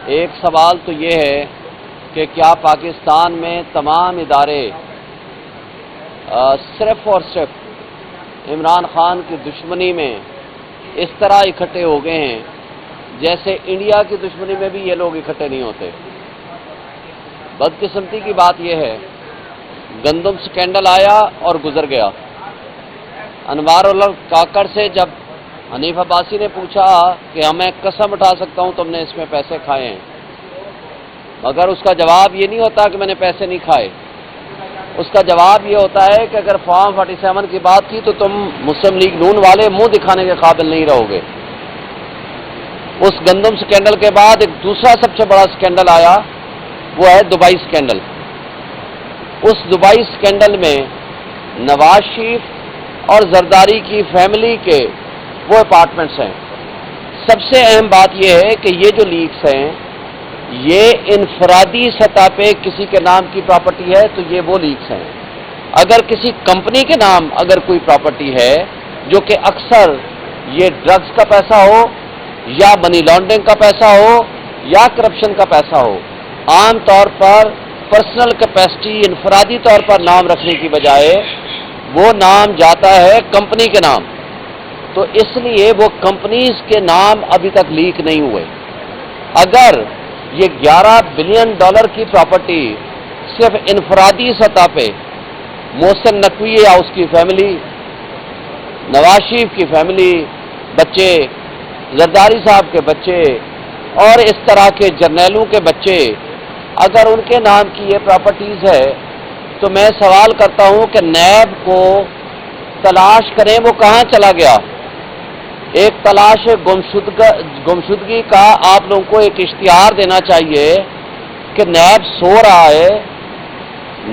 ایک سوال تو یہ ہے کہ کیا پاکستان میں تمام ادارے صرف اور صرف عمران خان کی دشمنی میں اس طرح اکٹھے ہو گئے ہیں جیسے انڈیا کی دشمنی میں بھی یہ لوگ اکٹھے نہیں ہوتے؟ بدقسمتی کی بات یہ ہے، گندم سکینڈل آیا اور گزر گیا۔ انوار الحق کاکڑ سے جب حنیف عباسی نے پوچھا کہ ہمیں قسم اٹھا سکتا ہوں تم نے اس میں پیسے کھائے ہیں، مگر اس کا جواب یہ نہیں ہوتا کہ میں نے پیسے نہیں کھائے، اس کا جواب یہ ہوتا ہے کہ اگر فارم 47 کی بات کی تو تم مسلم لیگ نون والے منہ دکھانے کے قابل نہیں رہو گے۔ اس گندم سکینڈل کے بعد ایک دوسرا سب سے بڑا سکینڈل آیا، وہ ہے دبئی سکینڈل۔ اس دبئی سکینڈل میں نواز شریف اور زرداری کی فیملی کے وہ اپارٹمنٹس ہیں۔ سب سے اہم بات یہ ہے کہ یہ جو لیکس ہیں یہ انفرادی سطح پہ کسی کے نام کی پراپرٹی ہے تو یہ وہ لیکس ہیں۔ اگر کسی کمپنی کے نام اگر کوئی پراپرٹی ہے جو کہ اکثر یہ ڈرگز کا پیسہ ہو یا منی لانڈرنگ کا پیسہ ہو یا کرپشن کا پیسہ ہو، عام طور پر پرسنل کیپیسٹی انفرادی طور پر نام رکھنے کی بجائے وہ نام جاتا ہے کمپنی کے نام، تو اس لیے وہ کمپنیز کے نام ابھی تک لیک نہیں ہوئے۔ اگر یہ $11 بلین کی پراپرٹی صرف انفرادی سطح پہ محسن نقوی یا اس کی فیملی، نواز شریف کی فیملی، بچے، زرداری صاحب کے بچے اور اس طرح کے جرنیلوں کے بچے، اگر ان کے نام کی یہ پراپرٹیز ہے تو میں سوال کرتا ہوں کہ نیب کو تلاش کریں وہ کہاں چلا گیا۔ ایک تلاش گمشدگی کا آپ لوگوں کو ایک اشتہار دینا چاہیے کہ نیب سو رہا ہے،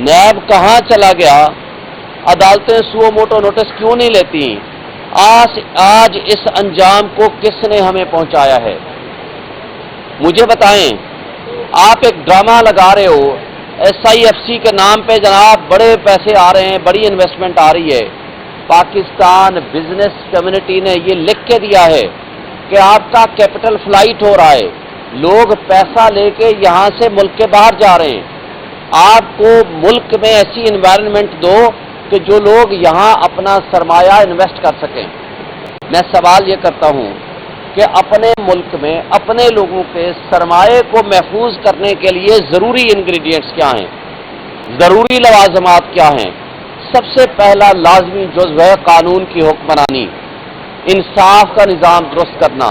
نیب کہاں چلا گیا، عدالتیں سو موٹو نوٹس کیوں نہیں لیتی، آج اس انجام کو کس نے ہمیں پہنچایا ہے؟ مجھے بتائیں۔ آپ ایک ڈرامہ لگا رہے ہو SIFC کے نام پہ، جناب بڑے پیسے آ رہے ہیں، بڑی انویسٹمنٹ آ رہی ہے۔ پاکستان بزنس کمیونٹی نے یہ لکھ کے دیا ہے کہ آپ کا کیپٹل فلائٹ ہو رہا ہے، لوگ پیسہ لے کے یہاں سے ملک کے باہر جا رہے ہیں۔ آپ کو ملک میں ایسی انوائرمنٹ دو کہ جو لوگ یہاں اپنا سرمایہ انویسٹ کر سکیں۔ میں سوال یہ کرتا ہوں کہ اپنے ملک میں اپنے لوگوں کے سرمایے کو محفوظ کرنے کے لیے ضروری انگریڈینٹس کیا ہیں، ضروری لوازمات کیا ہیں؟ سب سے پہلا لازمی جزو ہے قانون کی حکمرانی، انصاف کا نظام درست کرنا،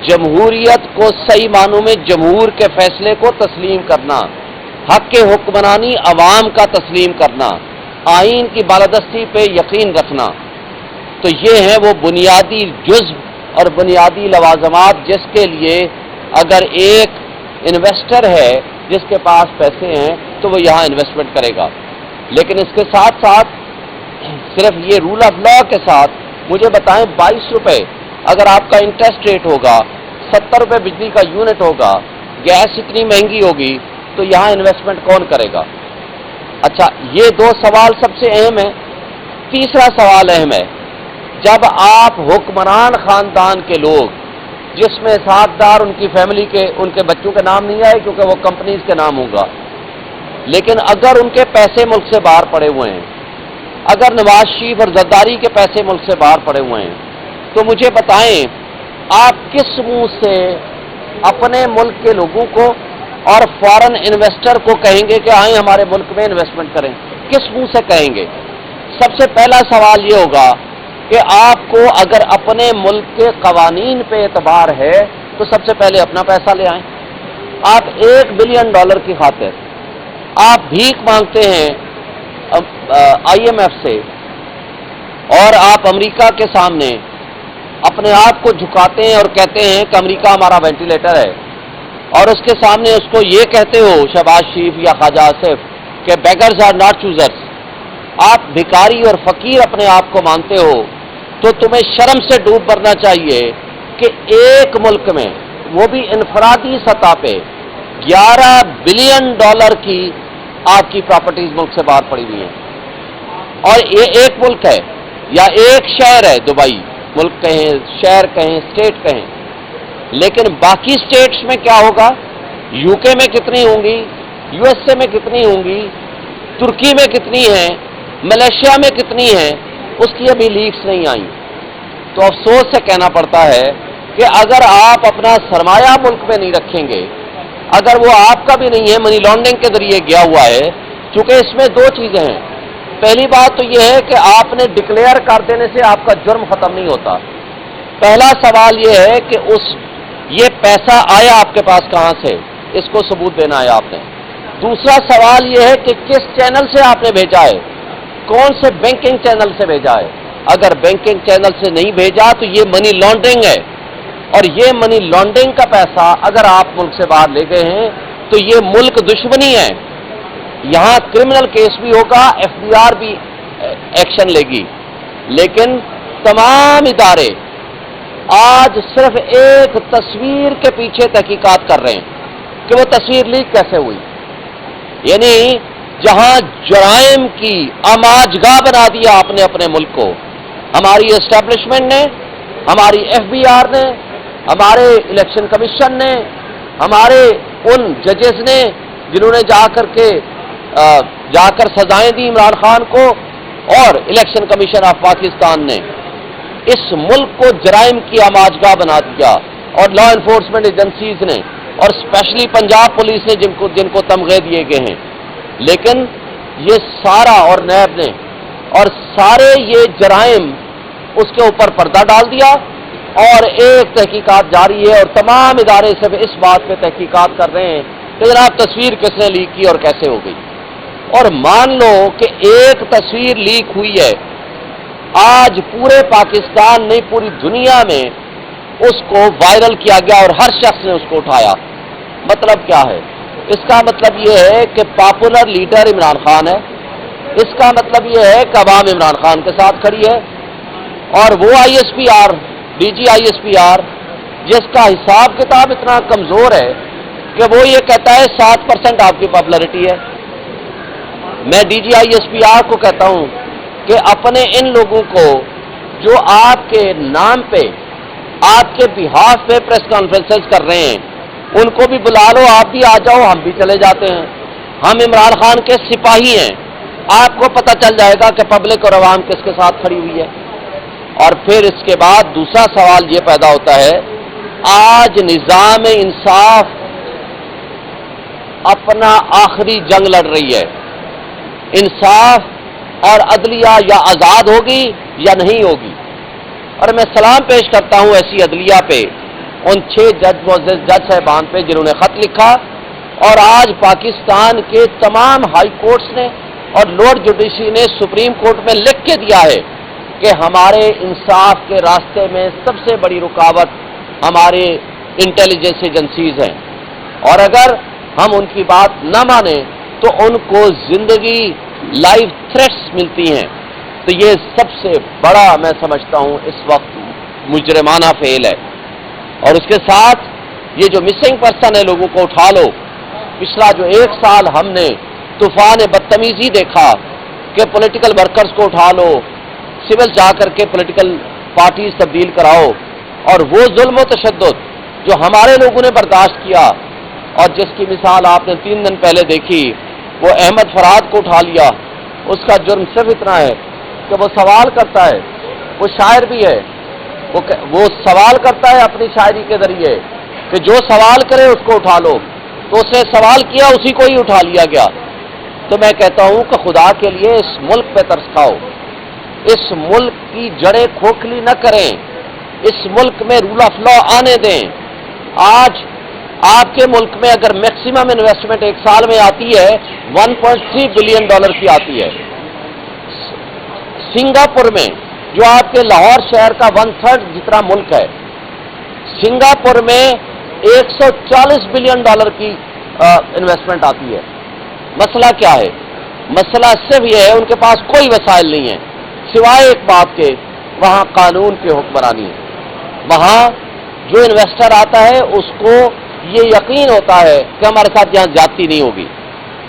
جمہوریت کو صحیح معنوں میں جمہور کے فیصلے کو تسلیم کرنا، حق کے حکمرانی عوام کا تسلیم کرنا، آئین کی بالادستی پہ یقین رکھنا۔ تو یہ ہیں وہ بنیادی جزو اور بنیادی لوازمات جس کے لیے اگر ایک انویسٹر ہے جس کے پاس پیسے ہیں تو وہ یہاں انویسٹمنٹ کرے گا۔ لیکن اس کے ساتھ ساتھ صرف یہ رول آف لا کے ساتھ مجھے بتائیں، 22 روپے اگر آپ کا انٹرسٹ ریٹ ہوگا، 70 روپے بجلی کا یونٹ ہوگا، گیس اتنی مہنگی ہوگی تو یہاں انویسٹمنٹ کون کرے گا؟ اچھا، یہ دو سوال سب سے اہم ہیں۔ تیسرا سوال اہم ہے، جب آپ حکمران خاندان کے لوگ جس میں ساتھدار ان کی فیملی کے ان کے بچوں کے نام نہیں آئے کیونکہ وہ کمپنیز کے نام ہوگا، لیکن اگر ان کے پیسے ملک سے باہر پڑے ہوئے ہیں، اگر نواز شریف اور زرداری کے پیسے ملک سے باہر پڑے ہوئے ہیں، تو مجھے بتائیں آپ کس منہ سے اپنے ملک کے لوگوں کو اور فارن انویسٹر کو کہیں گے کہ آئیں ہمارے ملک میں انویسٹمنٹ کریں؟ کس منہ سے کہیں گے؟ سب سے پہلا سوال یہ ہوگا کہ آپ کو اگر اپنے ملک کے قوانین پہ اعتبار ہے تو سب سے پہلے اپنا پیسہ لے آئیں۔ آپ $1 بلین کی خاطر آپ بھیک مانگتے ہیں IMF سے، اور آپ امریکہ کے سامنے اپنے آپ کو جھکاتے ہیں اور کہتے ہیں کہ امریکہ ہمارا وینٹیلیٹر ہے، اور اس کے سامنے اس کو یہ کہتے ہو شہباز شریف یا خواجہ آصف کہ بیگرز آر ناٹ چوزرز، آپ بھکاری اور فقیر اپنے آپ کو مانتے ہو، تو تمہیں شرم سے ڈوب مرنا چاہیے کہ ایک ملک میں وہ بھی انفرادی سطح پہ $11 بلین کی آپ کی پراپرٹیز ملک سے باہر پڑی ہوئی ہیں، اور یہ ایک ملک ہے یا ایک شہر ہے، دبئی ملک کہیں، شہر کہیں، اسٹیٹ کہیں، لیکن باقی اسٹیٹس میں کیا ہوگا؟ UK میں کتنی ہوں گی، USA میں کتنی ہوں گی، ترکی میں کتنی ہیں، ملیشیا میں کتنی ہیں، اس کی ابھی لیکس نہیں آئی. تو افسوس سے کہنا پڑتا ہے کہ اگر آپ اپنا سرمایہ ملک میں نہیں رکھیں گے، اگر وہ آپ کا بھی نہیں ہے، منی لانڈرنگ کے ذریعے گیا ہوا ہے، چونکہ اس میں دو چیزیں ہیں. پہلی بات تو یہ ہے کہ آپ نے ڈکلیئر کر دینے سے آپ کا جرم ختم نہیں ہوتا. پہلا سوال یہ ہے کہ یہ پیسہ آیا آپ کے پاس کہاں سے، اس کو ثبوت دینا ہے آپ نے. دوسرا سوال یہ ہے کہ کس چینل سے آپ نے بھیجا ہے، کون سے بینکنگ چینل سے بھیجا ہے. اگر بینکنگ چینل سے نہیں بھیجا تو یہ منی لانڈرنگ ہے، اور یہ منی لانڈرنگ کا پیسہ اگر آپ ملک سے باہر لے گئے ہیں تو یہ ملک دشمنی ہے. یہاں کرمنل کیس بھی ہوگا، FBR بھی ایکشن لے گی. لیکن تمام ادارے آج صرف ایک تصویر کے پیچھے تحقیقات کر رہے ہیں کہ وہ تصویر لیک کیسے ہوئی. یعنی جہاں جرائم کی آماجگاہ بنا دیا آپ نے اپنے ملک کو، ہماری اسٹیبلشمنٹ نے، ہماری FBR نے، ہمارے الیکشن کمیشن نے، ہمارے ان ججز نے جنہوں نے جا کر سزائیں دی عمران خان کو، اور الیکشن کمیشن آف پاکستان نے اس ملک کو جرائم کی آماجگاہ بنا دیا، اور لا انفورسمنٹ ایجنسیز نے، اور اسپیشلی پنجاب پولیس نے جن کو تمغے دیے گئے ہیں. لیکن یہ سارا، اور نیب نے، اور سارے یہ جرائم اس کے اوپر پردہ ڈال دیا، اور ایک تحقیقات جاری ہے، اور تمام ادارے صرف اس بات پہ تحقیقات کر رہے ہیں کہ جناب تصویر کس نے لیک کی اور کیسے ہو گئی. اور مان لو کہ ایک تصویر لیک ہوئی ہے، آج پورے پاکستان نہیں پوری دنیا میں اس کو وائرل کیا گیا اور ہر شخص نے اس کو اٹھایا. مطلب کیا ہے؟ اس کا مطلب یہ ہے کہ پاپولر لیڈر عمران خان ہے. اس کا مطلب یہ ہے کہ عوام عمران خان کے ساتھ کھڑی ہے. اور وہ ISPR، DG ISPR، جس کا حساب کتاب اتنا کمزور ہے کہ وہ یہ کہتا ہے 7% آپ کی پاپولرٹی ہے. میں DG ISPR کو کہتا ہوں کہ اپنے ان لوگوں کو جو آپ کے نام پہ، آپ کے بہاف پہ پریس کانفرنسز کر رہے ہیں، ان کو بھی بلا لو، آپ بھی آ جاؤ، ہم بھی چلے جاتے ہیں. ہم عمران خان کے سپاہی ہیں. آپ کو پتہ چل جائے گا کہ پبلک اور عوام کس کے ساتھ کھڑی ہوئی ہے. اور پھر اس کے بعد دوسرا سوال یہ پیدا ہوتا ہے، آج نظام انصاف اپنا آخری جنگ لڑ رہی ہے. انصاف اور عدلیہ یا آزاد ہوگی یا نہیں ہوگی. اور میں سلام پیش کرتا ہوں ایسی عدلیہ پہ، ان 6 معزز جج صاحبان پہ جنہوں نے خط لکھا، اور آج پاکستان کے تمام ہائی کورٹس نے اور لوور جوڈیشری نے سپریم کورٹ میں لکھ کے دیا ہے کہ ہمارے انصاف کے راستے میں سب سے بڑی رکاوٹ ہمارے انٹیلیجنس ایجنسیز ہیں، اور اگر ہم ان کی بات نہ مانیں تو ان کو زندگی لائف تھریٹس ملتی ہیں. تو یہ سب سے بڑا میں سمجھتا ہوں اس وقت مجرمانہ فعل ہے. اور اس کے ساتھ یہ جو مسنگ پرسن ہے، لوگوں کو اٹھا لو. پچھلا جو 1 سال ہم نے طوفان بدتمیزی دیکھا کہ پولیٹیکل ورکرز کو اٹھا لو، سول جا کر کے پولیٹیکل پارٹیز تبدیل کراؤ، اور وہ ظلم و تشدد جو ہمارے لوگوں نے برداشت کیا، اور جس کی مثال آپ نے 3 دن پہلے دیکھی، وہ احمد فراد کو اٹھا لیا. اس کا جرم صرف اتنا ہے کہ وہ سوال کرتا ہے، وہ شاعر بھی ہے، وہ سوال کرتا ہے اپنی شاعری کے ذریعے کہ جو سوال کرے اس کو اٹھا لو. تو اس نے سوال کیا، اسی کو ہی اٹھا لیا گیا. تو میں کہتا ہوں کہ خدا کے لیے اس ملک پہ ترس کھاؤ، اس ملک کی جڑیں کھوکھلی نہ کریں، اس ملک میں رول آف لا آنے دیں. آج آپ کے ملک میں اگر میکسیمم انویسٹمنٹ 1 سال میں آتی ہے $1.3 بلین کی آتی ہے. سنگاپور میں جو آپ کے لاہور شہر کا 1/3 جتنا ملک ہے، سنگاپور میں $140 بلین کی انویسٹمنٹ آتی ہے. مسئلہ کیا ہے؟ مسئلہ صرف یہ ہے ان کے پاس کوئی وسائل نہیں ہے سوائے ایک بات کے، وہاں قانون کی حکمرانی ہے. وہاں جو انویسٹر آتا ہے اس کو یہ یقین ہوتا ہے کہ ہمارے ساتھ یہاں زیادتی نہیں ہوگی،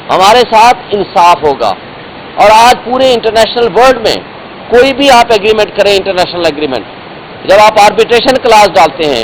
ہمارے ساتھ انصاف ہوگا. اور آج پورے انٹرنیشنل ورلڈ میں کوئی بھی آپ ایگریمنٹ کریں، انٹرنیشنل ایگریمنٹ، جب آپ آربیٹریشن کلاس ڈالتے ہیں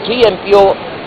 3 MPO